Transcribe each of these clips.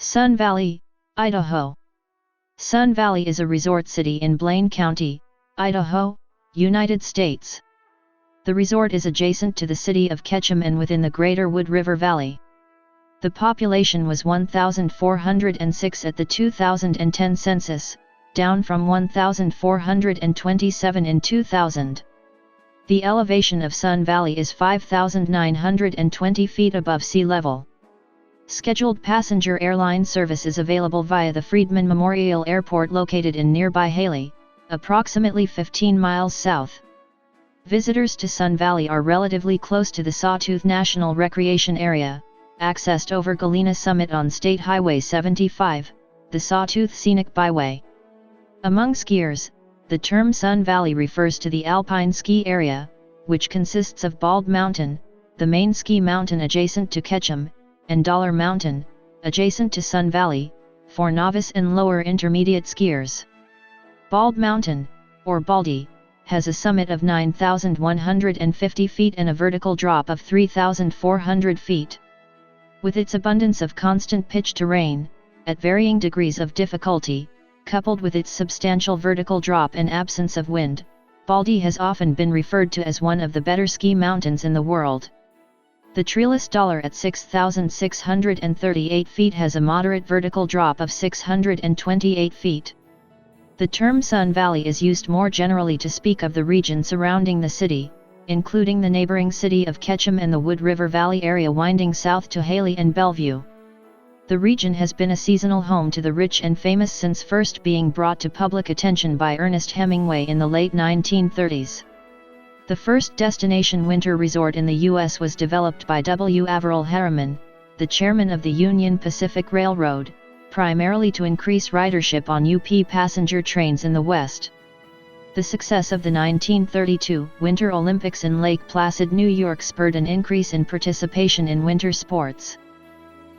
Sun Valley, Idaho. Sun Valley is a resort city in Blaine County, Idaho, United States. The resort is adjacent to the city of Ketchum and within the Greater Wood River Valley. The population was 1,406 at the 2010 census, down from 1,427 in 2000. The elevation of Sun Valley is 5,920 feet above sea level. Scheduled passenger airline service is available via the Friedman Memorial Airport located in nearby Haley, approximately 15 miles south. Visitors to Sun Valley are relatively close to the Sawtooth National Recreation Area, accessed over Galena Summit on State Highway 75, the Sawtooth Scenic Byway. Among skiers, the term Sun Valley refers to the alpine ski area, which consists of Bald Mountain, the main ski mountain adjacent to Ketchum, and Dollar Mountain, adjacent to Sun Valley, for novice and lower intermediate skiers. Bald Mountain, or Baldy, has a summit of 9,150 feet and a vertical drop of 3,400 feet. With its abundance of constant pitch terrain, at varying degrees of difficulty, coupled with its substantial vertical drop and absence of wind, Baldy has often been referred to as one of the better ski mountains in the world. The treeless Dollar at 6,638 feet has a moderate vertical drop of 628 feet. The term Sun Valley is used more generally to speak of the region surrounding the city, including the neighboring city of Ketchum and the Wood River Valley area winding south to Haley and Bellevue. The region has been a seasonal home to the rich and famous since first being brought to public attention by Ernest Hemingway in the late 1930s. The first destination winter resort in the U.S. was developed by W. Averell Harriman, the chairman of the Union Pacific Railroad, primarily to increase ridership on UP passenger trains in the West. The success of the 1932 Winter Olympics in Lake Placid, New York spurred an increase in participation in winter sports.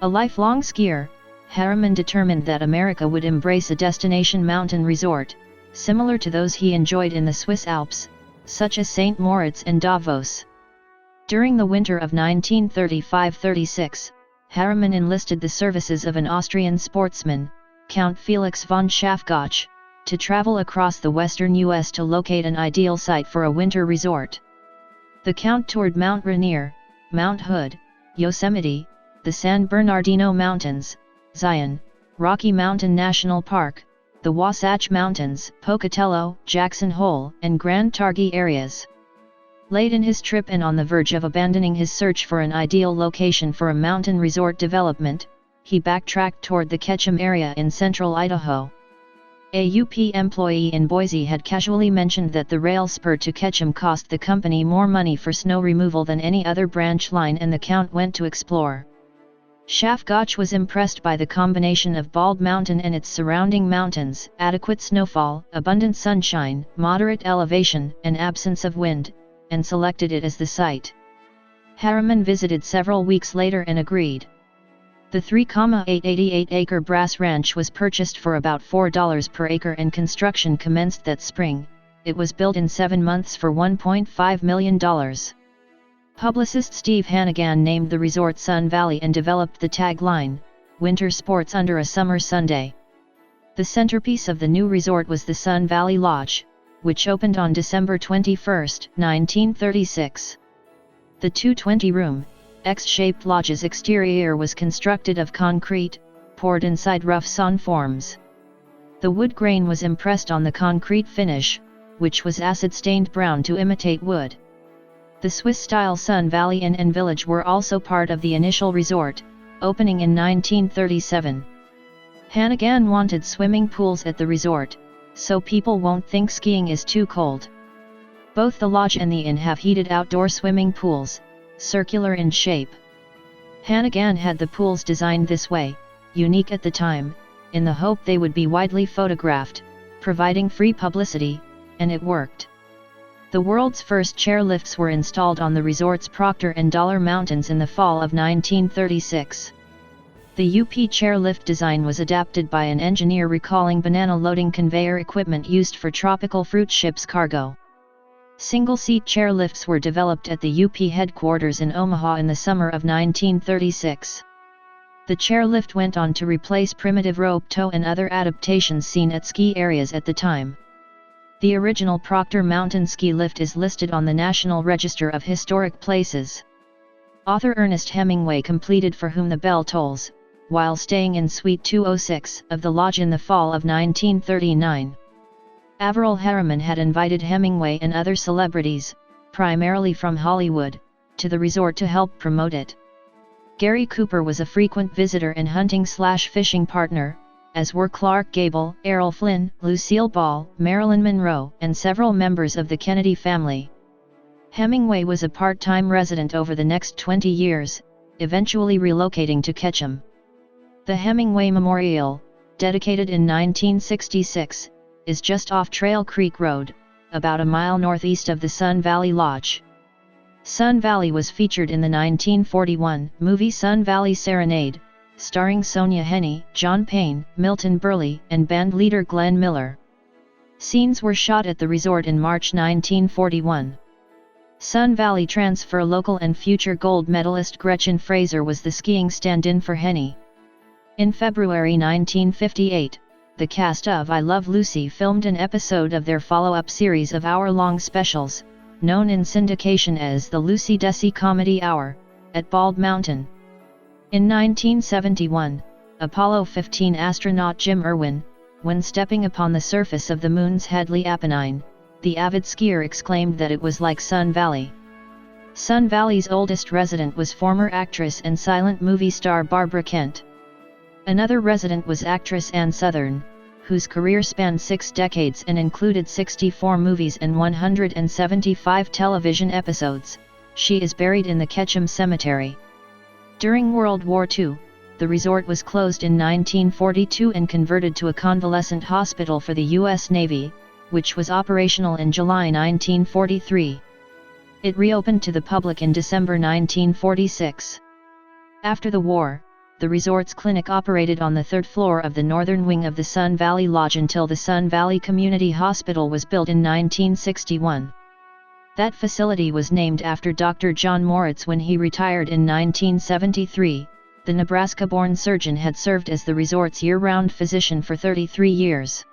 A lifelong skier, Harriman determined that America would embrace a destination mountain resort, similar to those he enjoyed in the Swiss Alps, such as St. Moritz and Davos. During the winter of 1935–36, Harriman enlisted the services of an Austrian sportsman, Count Felix von Schaffgotsch, to travel across the western U.S. to locate an ideal site for a winter resort. The Count toured Mount Rainier, Mount Hood, Yosemite, the San Bernardino Mountains, Zion, Rocky Mountain National Park, the Wasatch Mountains, Pocatello, Jackson Hole, and Grand Targhee areas. Late in his trip and on the verge of abandoning his search for an ideal location for a mountain resort development, he backtracked toward the Ketchum area in central Idaho. A UP employee in Boise had casually mentioned that the rail spur to Ketchum cost the company more money for snow removal than any other branch line, and the Count went to explore. Schaffgotsch was impressed by the combination of Bald Mountain and its surrounding mountains, adequate snowfall, abundant sunshine, moderate elevation, and absence of wind, and selected it as the site. Harriman visited several weeks later and agreed. The 3,888-acre Brass Ranch was purchased for about $4 per acre and construction commenced that spring. It was built in 7 months for $1.5 million. Publicist Steve Hannigan named the resort Sun Valley and developed the tagline, "Winter Sports Under a Summer Sunday." The centerpiece of the new resort was the Sun Valley Lodge, which opened on December 21, 1936. The 220-room, X-shaped lodge's exterior was constructed of concrete, poured inside rough sawn forms. The wood grain was impressed on the concrete finish, which was acid-stained brown to imitate wood. The Swiss-style Sun Valley Inn and Village were also part of the initial resort, opening in 1937. Hannigan wanted swimming pools at the resort, so people won't think skiing is too cold. Both the lodge and the inn have heated outdoor swimming pools, circular in shape. Hannigan had the pools designed this way, unique at the time, in the hope they would be widely photographed, providing free publicity, and it worked. The world's first chairlifts were installed on the resort's Proctor and Dollar Mountains in the fall of 1936. The UP chairlift design was adapted by an engineer recalling banana loading conveyor equipment used for tropical fruit ships cargo. Single-seat chairlifts were developed at the UP headquarters in Omaha in the summer of 1936. The chairlift went on to replace primitive rope tow and other adaptations seen at ski areas at the time. The original Proctor Mountain ski lift is listed on the National Register of Historic Places. Author Ernest Hemingway completed For Whom the Bell Tolls, while staying in Suite 206 of the lodge in the fall of 1939. Averell Harriman had invited Hemingway and other celebrities, primarily from Hollywood, to the resort to help promote it. Gary Cooper was a frequent visitor and hunting/fishing partner, as were Clark Gable, Errol Flynn, Lucille Ball, Marilyn Monroe, and several members of the Kennedy family. Hemingway was a part-time resident over the next 20 years, eventually relocating to Ketchum. The Hemingway Memorial, dedicated in 1966, is just off Trail Creek Road, about a mile northeast of the Sun Valley Lodge. Sun Valley was featured in the 1941 movie Sun Valley Serenade, starring Sonia Henney, John Payne, Milton Berle, and bandleader Glenn Miller. Scenes were shot at the resort in March 1941. Sun Valley transfer local and future gold medalist Gretchen Fraser was the skiing stand-in for Henney. In February 1958, the cast of I Love Lucy filmed an episode of their follow-up series of hour-long specials, known in syndication as the Lucy Desi Comedy Hour, at Bald Mountain. In 1971, Apollo 15 astronaut Jim Irwin, when stepping upon the surface of the moon's Hadley Apennine, the avid skier exclaimed that it was like Sun Valley. Sun Valley's oldest resident was former actress and silent movie star Barbara Kent. Another resident was actress Ann Sothern, whose career spanned 6 decades and included 64 movies and 175 television episodes. She is buried in the Ketchum Cemetery. During World War II, the resort was closed in 1942 and converted to a convalescent hospital for the U.S. Navy, which was operational in July 1943. It reopened to the public in December 1946. After the war, the resort's clinic operated on the 3rd floor of the northern wing of the Sun Valley Lodge until the Sun Valley Community Hospital was built in 1961. That facility was named after Dr. John Moritz when he retired in 1973. The Nebraska-born surgeon had served as the resort's year-round physician for 33 years.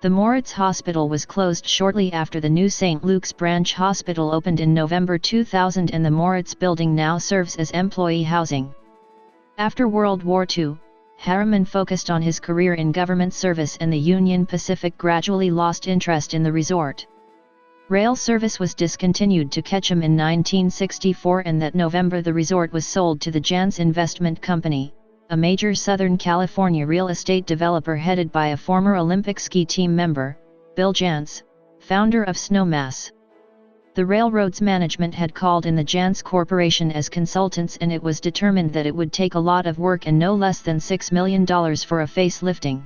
The Moritz Hospital was closed shortly after the new St. Luke's Branch Hospital opened in November 2000, and the Moritz building now serves as employee housing. After World War II, Harriman focused on his career in government service, and the Union Pacific gradually lost interest in the resort. Rail service was discontinued to Ketchum in 1964, and that November the resort was sold to the Jantz Investment Company, a major Southern California real estate developer headed by a former Olympic ski team member, Bill Jantz, founder of Snowmass. The railroad's management had called in the Jantz Corporation as consultants, and it was determined that it would take a lot of work and no less than $6 million for a facelifting.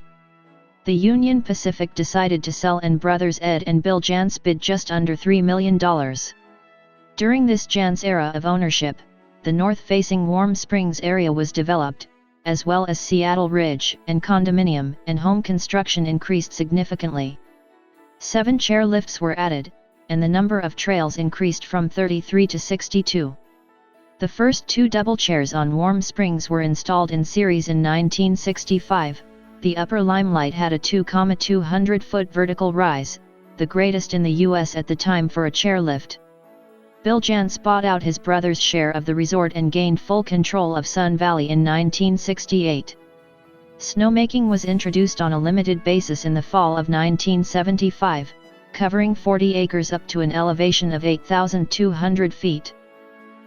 The Union Pacific decided to sell, and brothers Ed and Bill Jantz bid just under $3 million. During this Jantz era of ownership, the north-facing Warm Springs area was developed, as well as Seattle Ridge, and condominium and home construction increased significantly. 7 chairlifts were added, and the number of trails increased from 33 to 62. The first 2 double chairs on Warm Springs were installed in series in 1965. The Upper Limelight had a 2,200-foot vertical rise, the greatest in the U.S. at the time for a chairlift. Bill Jantz bought out his brother's share of the resort and gained full control of Sun Valley in 1968. Snowmaking was introduced on a limited basis in the fall of 1975, covering 40 acres up to an elevation of 8,200 feet.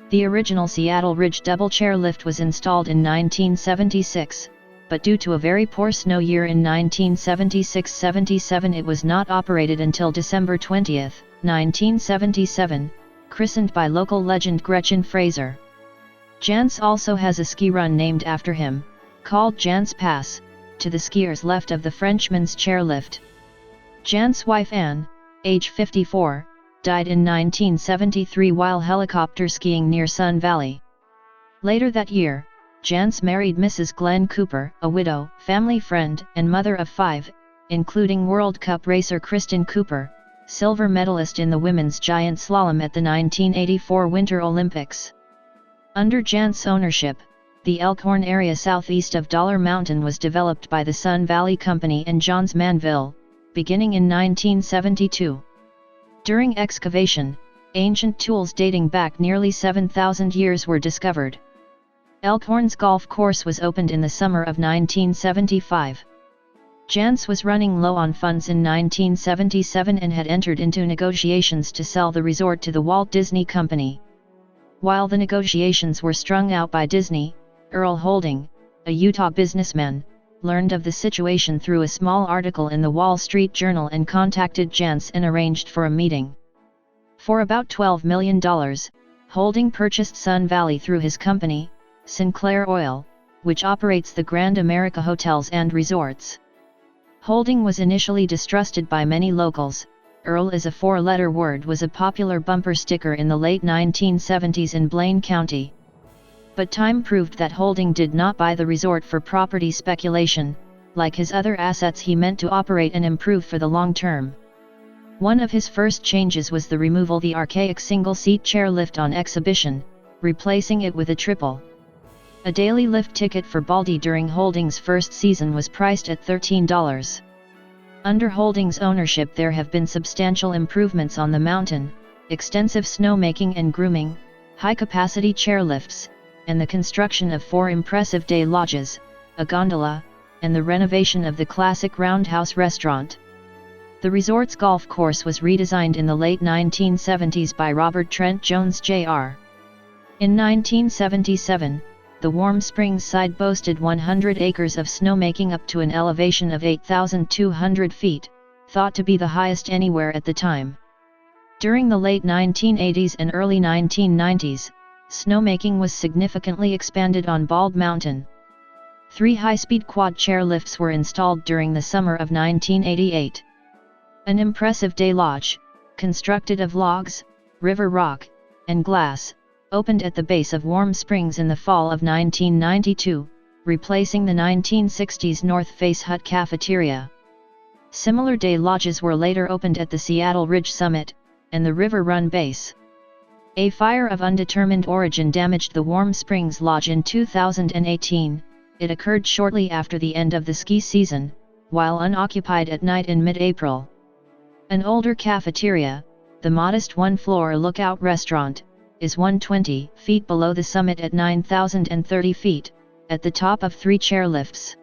The original Seattle Ridge double chairlift was installed in 1976, but due to a very poor snow year in 1976-77 it was not operated until December 20, 1977, christened by local legend Gretchen Fraser. Jantz also has a ski run named after him, called Jantz Pass, to the skiers left of the Frenchman's chairlift. Jantz's wife Anne, age 54, died in 1973 while helicopter skiing near Sun Valley. Later that year, Jantz married Mrs. Glenn Cooper, a widow, family friend, and mother of 5, including World Cup racer Kristen Cooper, silver medalist in the women's giant slalom at the 1984 Winter Olympics. Under Jantz's ownership, The Elkhorn area southeast of Dollar Mountain was developed by the Sun Valley Company and Johns Manville, beginning in 1972. During excavation, ancient tools dating back nearly 7,000 years were discovered. Elkhorn's golf course was opened in the summer of 1975. Jantz was running low on funds in 1977 and had entered into negotiations to sell the resort to the Walt Disney Company. While the negotiations were strung out by Disney, Earl Holding, a Utah businessman, learned of the situation through a small article in the Wall Street Journal and contacted Jantz and arranged for a meeting. For about $12 million, Holding purchased Sun Valley through his company, Sinclair Oil, which operates the Grand America Hotels and Resorts. Holding was initially distrusted by many locals. Earl as a four-letter word was a popular bumper sticker in the late 1970s in Blaine County. But time proved that Holding did not buy the resort for property speculation. Like his other assets, he meant to operate and improve for the long term. One of his first changes was the removal of the archaic single-seat chairlift on exhibition, replacing it with a triple. A daily lift ticket for Baldy during Holding's first season was priced at $13. Under Holding's ownership there have been substantial improvements on the mountain, extensive snowmaking and grooming, high-capacity chairlifts, and the construction of 4 impressive day lodges, a gondola, and the renovation of the classic Roundhouse restaurant. The resort's golf course was redesigned in the late 1970s by Robert Trent Jones Jr. In 1977, the Warm Springs side boasted 100 acres of snowmaking up to an elevation of 8,200 feet, thought to be the highest anywhere at the time. During the late 1980s and early 1990s, snowmaking was significantly expanded on Bald Mountain. 3 high-speed quad chairlifts were installed during the summer of 1988. An impressive day lodge, constructed of logs, river rock, and glass, opened at the base of Warm Springs in the fall of 1992, replacing the 1960s North Face Hut cafeteria. Similar day lodges were later opened at the Seattle Ridge Summit, and the River Run base. A fire of undetermined origin damaged the Warm Springs Lodge in 2018, it occurred shortly after the end of the ski season, while unoccupied at night in mid-April. An older cafeteria, the modest one-floor lookout restaurant, is 120 feet below the summit at 9,030 feet, at the top of 3 chairlifts.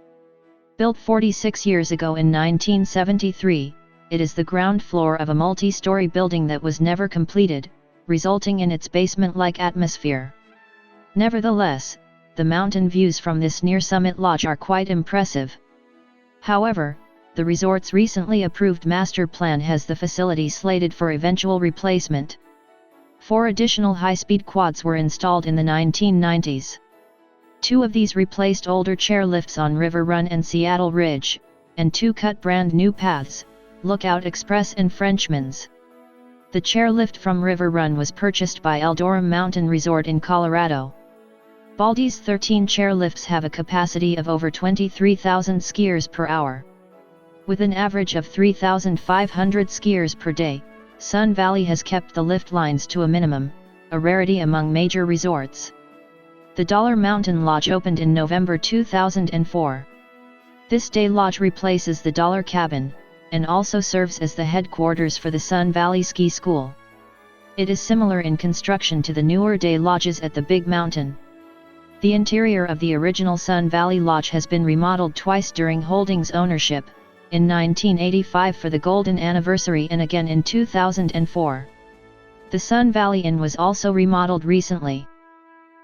Built 46 years ago in 1973, it is the ground floor of a multi-story building that was never completed, resulting in its basement-like atmosphere. Nevertheless, the mountain views from this near-summit lodge are quite impressive. However, the resort's recently approved master plan has the facility slated for eventual replacement. 4 additional high-speed quads were installed in the 1990s. 2 of these replaced older chairlifts on River Run and Seattle Ridge, and 2 cut brand new paths, Lookout Express and Frenchman's. The chairlift from River Run was purchased by Eldora Mountain Resort in Colorado. Baldy's 13 chairlifts have a capacity of over 23,000 skiers per hour. With an average of 3,500 skiers per day, Sun Valley has kept the lift lines to a minimum, a rarity among major resorts. The Dollar Mountain Lodge opened in November 2004. This day lodge replaces the Dollar Cabin, and also serves as the headquarters for the Sun Valley Ski School. It is similar in construction to the newer day lodges at the Big Mountain. The interior of the original Sun Valley Lodge has been remodeled twice during Holding's ownership, in 1985 for the Golden Anniversary and again in 2004. The Sun Valley Inn was also remodeled recently.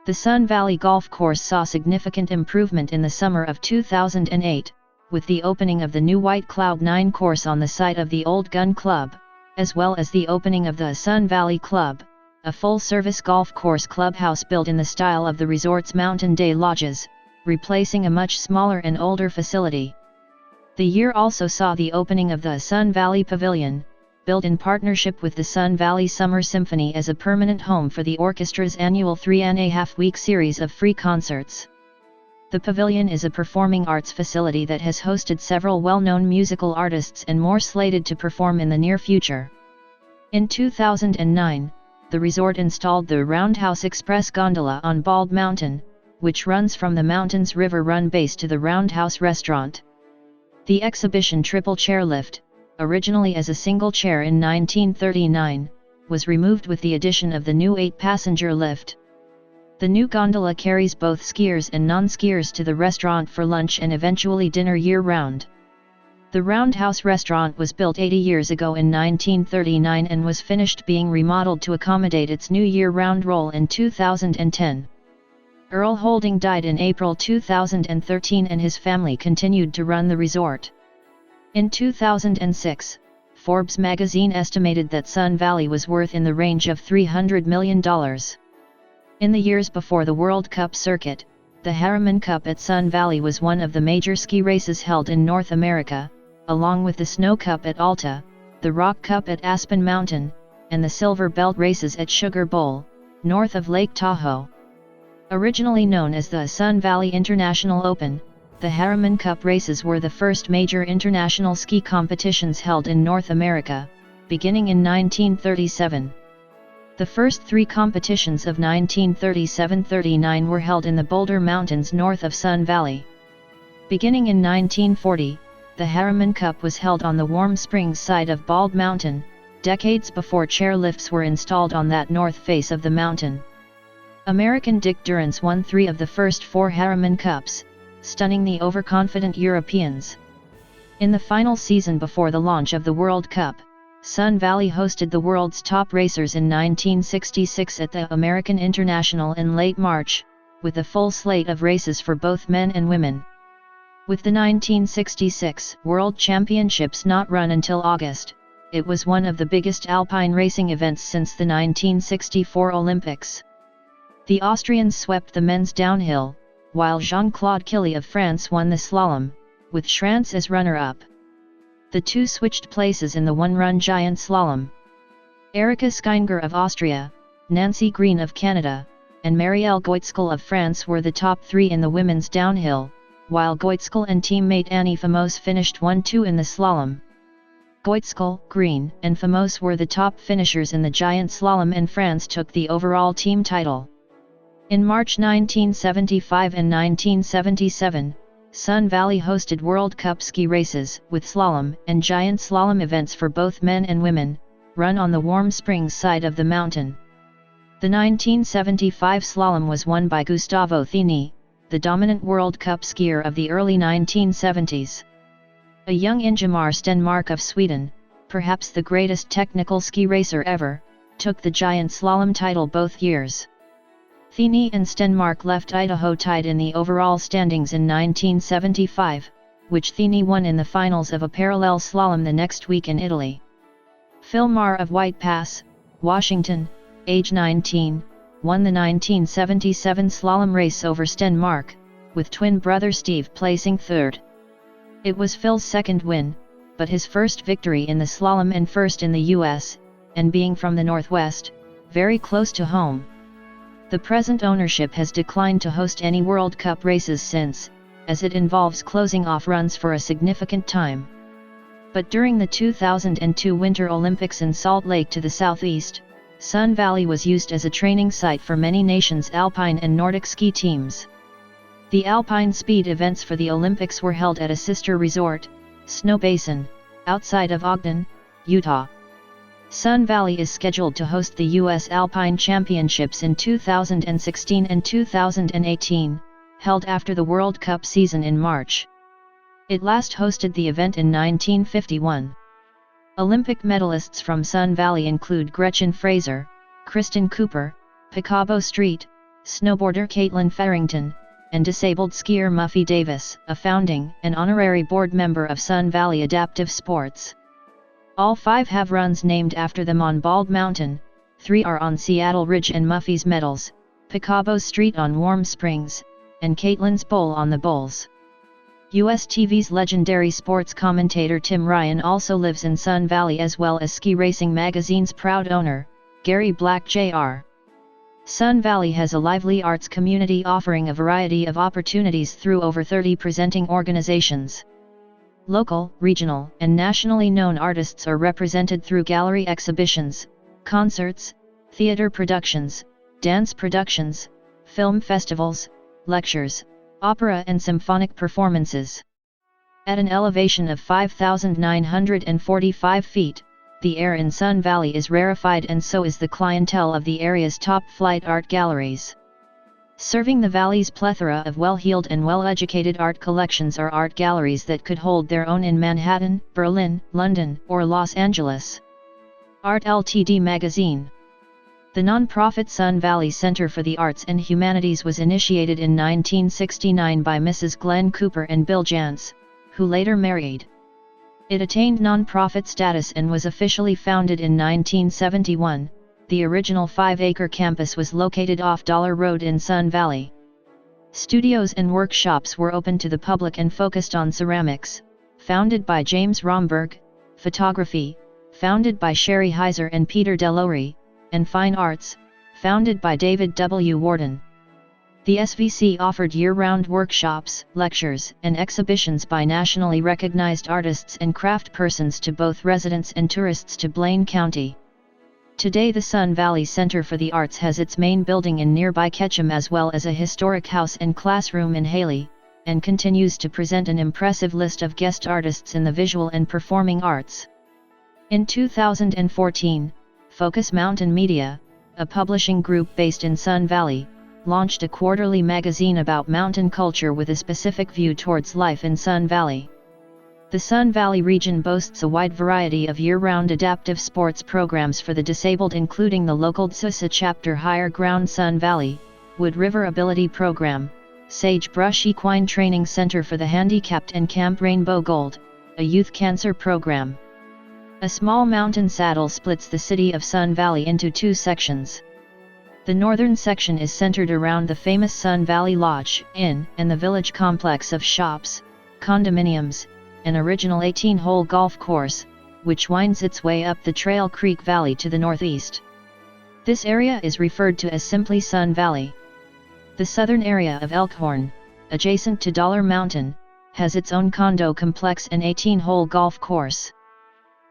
The Sun Valley Golf Course saw significant improvement in the summer of 2008, with the opening of the new White Cloud 9 course on the site of the old Gun Club, as well as the opening of the Sun Valley Club, a full-service golf course clubhouse built in the style of the resort's mountain day lodges, replacing a much smaller and older facility. The year also saw the opening of the Sun Valley Pavilion, built in partnership with the Sun Valley Summer Symphony as a permanent home for the orchestra's annual 3.5-week series of free concerts. The pavilion is a performing arts facility that has hosted several well-known musical artists and more slated to perform in the near future. In 2009, the resort installed the Roundhouse Express gondola on Bald Mountain, which runs from the mountain's River Run base to the Roundhouse restaurant. The exhibition triple chairlift, originally as a single chair in 1939, was removed with the addition of the new 8-passenger lift. The new gondola carries both skiers and non-skiers to the restaurant for lunch and eventually dinner year-round. The Roundhouse restaurant was built 80 years ago in 1939 and was finished being remodeled to accommodate its new year-round role in 2010. Earl Holding died in April 2013 and his family continued to run the resort. In 2006, Forbes magazine estimated that Sun Valley was worth in the range of $300 million. In the years before the World Cup circuit, the Harriman Cup at Sun Valley was one of the major ski races held in North America, along with the Snow Cup at Alta, the Rock Cup at Aspen Mountain, and the Silver Belt races at Sugar Bowl, north of Lake Tahoe. Originally known as the Sun Valley International Open, the Harriman Cup races were the first major international ski competitions held in North America, beginning in 1937. The first 3 competitions of 1937-39 were held in the Boulder Mountains north of Sun Valley. Beginning in 1940, the Harriman Cup was held on the Warm Springs side of Bald Mountain, decades before chairlifts were installed on that north face of the mountain. American Dick Durrance won 3 of the first 4 Harriman Cups, stunning the overconfident Europeans. In the final season before the launch of the World Cup, Sun Valley hosted the world's top racers in 1966 at the American International in late March, with a full slate of races for both men and women. With the 1966 World Championships not run until August, it was one of the biggest alpine racing events since the 1964 Olympics. The Austrians swept the men's downhill, while Jean-Claude Killy of France won the slalom, with Schrantz as runner-up. The two switched places in the one-run giant slalom. Erika Scheinger of Austria, Nancy Green of Canada, and Marielle Goitzkel of France were the top 3 in the women's downhill, while Goitzkel and teammate Annie Famos finished 1-2 in the slalom. Goitzkel, Green, and Famos were the top finishers in the giant slalom and France took the overall team title. In March 1975 and 1977, Sun Valley hosted World Cup ski races with slalom and giant slalom events for both men and women, run on the Warm Springs side of the mountain. The 1975 slalom was won by Gustavo Thini, the dominant World Cup skier of the early 1970s. A young Ingemar Stenmark of Sweden, perhaps the greatest technical ski racer ever, took the giant slalom title both years. Thini and Stenmark left Idaho tied in the overall standings in 1975, which Thini won in the finals of a parallel slalom the next week in Italy. Phil Marr of White Pass, Washington, age 19, won the 1977 slalom race over Stenmark, with twin brother Steve placing third. It was Phil's second win, but his first victory in the slalom and first in the US, and being from the Northwest, very close to home. The present ownership has declined to host any World Cup races since, as it involves closing off runs for a significant time. But during the 2002 Winter Olympics in Salt Lake to the southeast, Sun Valley was used as a training site for many nations' alpine and Nordic ski teams. The alpine speed events for the Olympics were held at a sister resort, Snow Basin, outside of Ogden, Utah. Sun Valley is scheduled to host the U.S. Alpine Championships in 2016 and 2018, held after the World Cup season in March. It last hosted the event in 1951. Olympic medalists from Sun Valley include Gretchen Fraser, Kristen Cooper, Picabo Street, snowboarder Caitlin Farrington, and disabled skier Muffy Davis, a founding and honorary board member of Sun Valley Adaptive Sports. All 5 have runs named after them on Bald Mountain, 3 are on Seattle Ridge and Muffy's Medals, Picabo Street on Warm Springs, and Caitlin's Bowl on the Bowls. US TV's legendary sports commentator Tim Ryan also lives in Sun Valley as well as Ski Racing Magazine's proud owner, Gary Black Jr. Sun Valley has a lively arts community offering a variety of opportunities through over 30 presenting organizations. Local, regional, and nationally known artists are represented through gallery exhibitions, concerts, theater productions, dance productions, film festivals, lectures, opera and symphonic performances. At an elevation of 5,945 feet, the air in Sun Valley is rarefied, and so is the clientele of the area's top-flight art galleries. Serving the valley's plethora of well-heeled and well-educated art collections are art galleries that could hold their own in Manhattan, Berlin, London, or Los Angeles. Art Ltd magazine. The non-profit Sun Valley Center for the Arts and Humanities was initiated in 1969 by Mrs. Glenn Cooper and Bill Jantz, who later married. It attained non-profit status and was officially founded in 1971. The original 5-acre campus was located off Dollar Road in Sun Valley. Studios and workshops were open to the public and focused on ceramics, founded by James Romberg, photography, founded by Sherry Heiser and Peter Delory, and fine arts, founded by David W. Warden. The SVC offered year-round workshops, lectures, and exhibitions by nationally recognized artists and craftspersons to both residents and tourists to Blaine County. Today the Sun Valley Center for the Arts has its main building in nearby Ketchum as well as a historic house and classroom in Haley, and continues to present an impressive list of guest artists in the visual and performing arts. In 2014, Focus Mountain Media, a publishing group based in Sun Valley, launched a quarterly magazine about mountain culture with a specific view towards life in Sun Valley. The Sun Valley region boasts a wide variety of year-round adaptive sports programs for the disabled, including the local DSUSA chapter Higher Ground Sun Valley, Wood River Ability Program, Sagebrush Equine Training Center for the Handicapped, and Camp Rainbow Gold, a youth cancer program. A small mountain saddle splits the city of Sun Valley into two sections. The northern section is centered around the famous Sun Valley Lodge Inn and the village complex of shops, condominiums, an original 18-hole golf course, which winds its way up the Trail Creek Valley to the northeast. This area is referred to as simply Sun Valley. The southern area of Elkhorn, adjacent to Dollar Mountain, has its own condo complex and 18-hole golf course.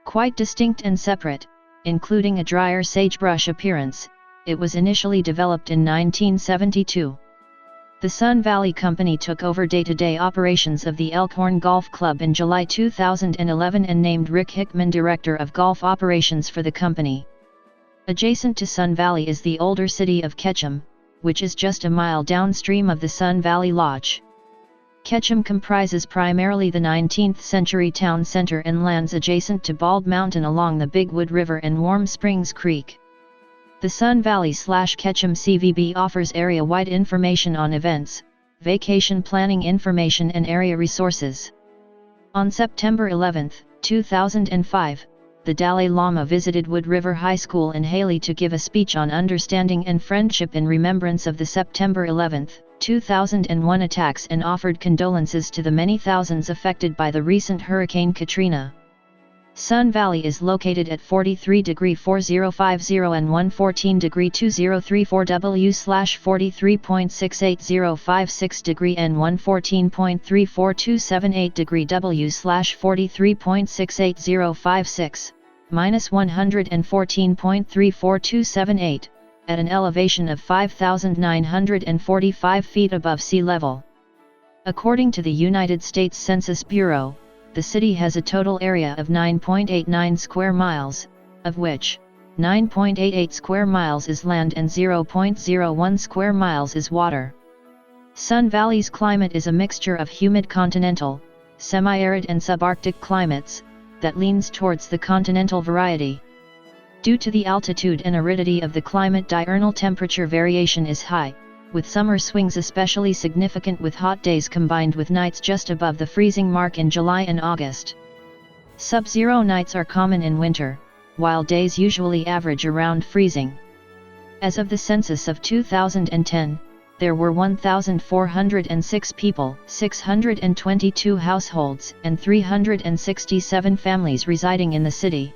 Quite distinct and separate, including a drier sagebrush appearance, it was initially developed in 1972. The Sun Valley Company took over day-to-day operations of the Elkhorn Golf Club in July 2011 and named Rick Hickman Director of Golf Operations for the company. Adjacent to Sun Valley is the older city of Ketchum, which is just a mile downstream of the Sun Valley Lodge. Ketchum comprises primarily the 19th-century town center and lands adjacent to Bald Mountain along the Big Wood River and Warm Springs Creek. The Sun Valley/Ketchum CVB offers area-wide information on events, vacation planning information and area resources. On September 11, 2005, the Dalai Lama visited Wood River High School in Haley to give a speech on understanding and friendship in remembrance of the September 11, 2001 attacks and offered condolences to the many thousands affected by the recent Hurricane Katrina. Sun Valley is located at 43°4050 and 114°2034 W/43.68056° and 114.34278° W/43.68056, -114.34278, at an elevation of 5,945 feet above sea level. According to the United States Census Bureau, the city has a total area of 9.89 square miles, of which 9.88 square miles is land and 0.01 square miles is water. Sun Valley's climate is a mixture of humid continental, semi-arid and subarctic climates, that leans towards the continental variety. Due to the altitude and aridity of the climate, diurnal temperature variation is high, with summer swings especially significant, with hot days combined with nights just above the freezing mark in July and August. Sub-zero nights are common in winter, while days usually average around freezing. As of the census of 2010, there were 1,406 people, 622 households, and 367 families residing in the city.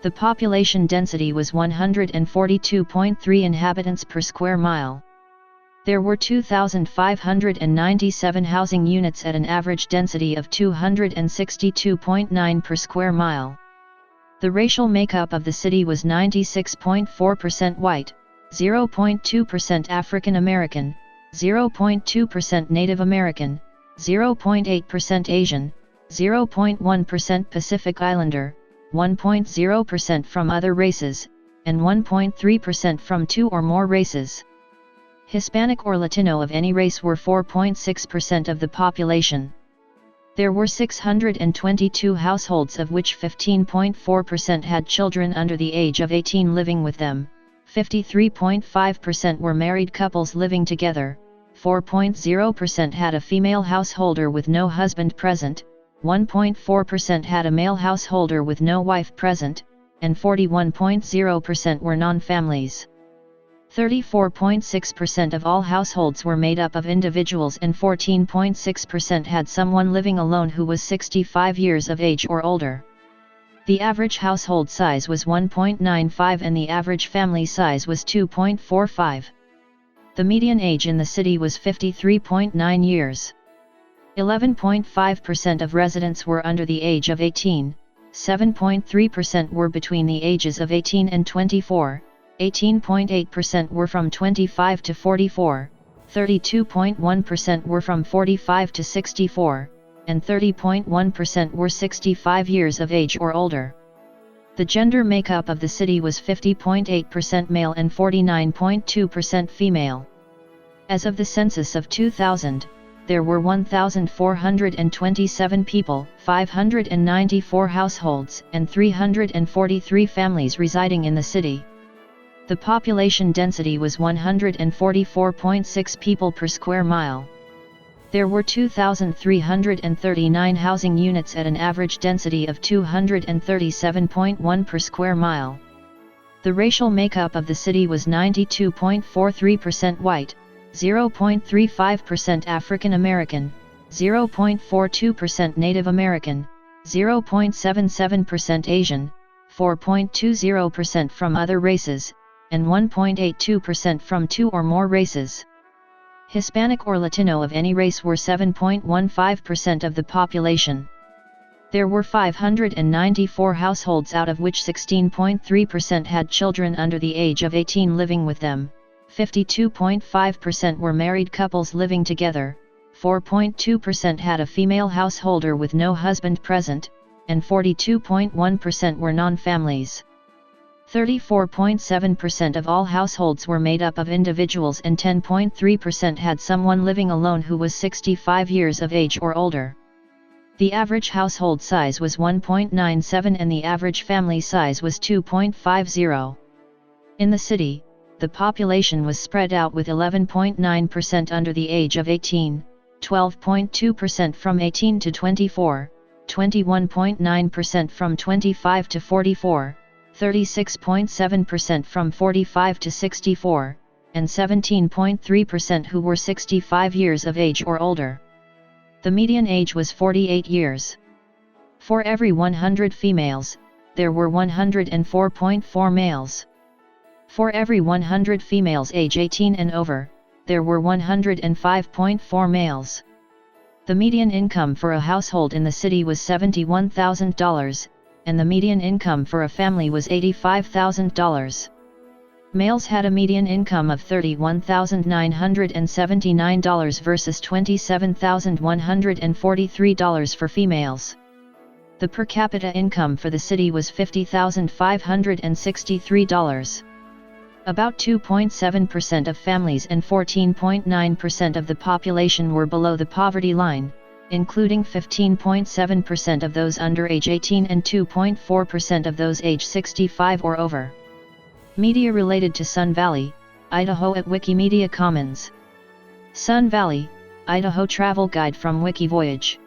The population density was 142.3 inhabitants per square mile. There were 2,597 housing units at an average density of 262.9 per square mile. The racial makeup of the city was 96.4% white, 0.2% African American, 0.2% Native American, 0.8% Asian, 0.1% Pacific Islander, 1.0% from other races, and 1.3% from two or more races. Hispanic or Latino of any race were 4.6% of the population. There were 622 households, of which 15.4% had children under the age of 18 living with them, 53.5% were married couples living together, 4.0% had a female householder with no husband present, 1.4% had a male householder with no wife present, and 41.0% were non-families. 34.6% of all households were made up of individuals, and 14.6% had someone living alone who was 65 years of age or older. The average household size was 1.95 and the average family size was 2.45. The median age in the city was 53.9 years. 11.5% of residents were under the age of 18, 7.3% were between the ages of 18 and 24, 18.8% were from 25 to 44, 32.1% were from 45 to 64, and 30.1% were 65 years of age or older. The gender makeup of the city was 50.8% male and 49.2% female. As of the census of 2000, there were 1,427 people, 594 households, and 343 families residing in the city. The population density was 144.6 people per square mile. There were 2,339 housing units at an average density of 237.1 per square mile. The racial makeup of the city was 92.43% white, 0.35% African American, 0.42% Native American, 0.77% Asian, 4.20% from other races, and 1.82% from two or more races. Hispanic or Latino of any race were 7.15% of the population. There were 594 households, out of which 16.3% had children under the age of 18 living with them, 52.5% were married couples living together, 4.2% had a female householder with no husband present, and 42.1% were non-families. 34.7% of all households were made up of individuals, and 10.3% had someone living alone who was 65 years of age or older. The average household size was 1.97 and the average family size was 2.50. In the city, the population was spread out, with 11.9% under the age of 18, 12.2% from 18 to 24, 21.9% from 25 to 44, 36.7% from 45 to 64, and 17.3% who were 65 years of age or older. The median age was 48 years. For every 100 females, there were 104.4 males. For every 100 females age 18 and over, there were 105.4 males. The median income for a household in the city was $71,000, and the median income for a family was $85,000. Males had a median income of $31,979 versus $27,143 for females. The per capita income for the city was $50,563. About 2.7% of families and 14.9% of the population were below the poverty line, including 15.7% of those under age 18 and 2.4% of those age 65 or over. Media related to Sun Valley, Idaho at Wikimedia Commons. Sun Valley, Idaho Travel Guide from Wikivoyage.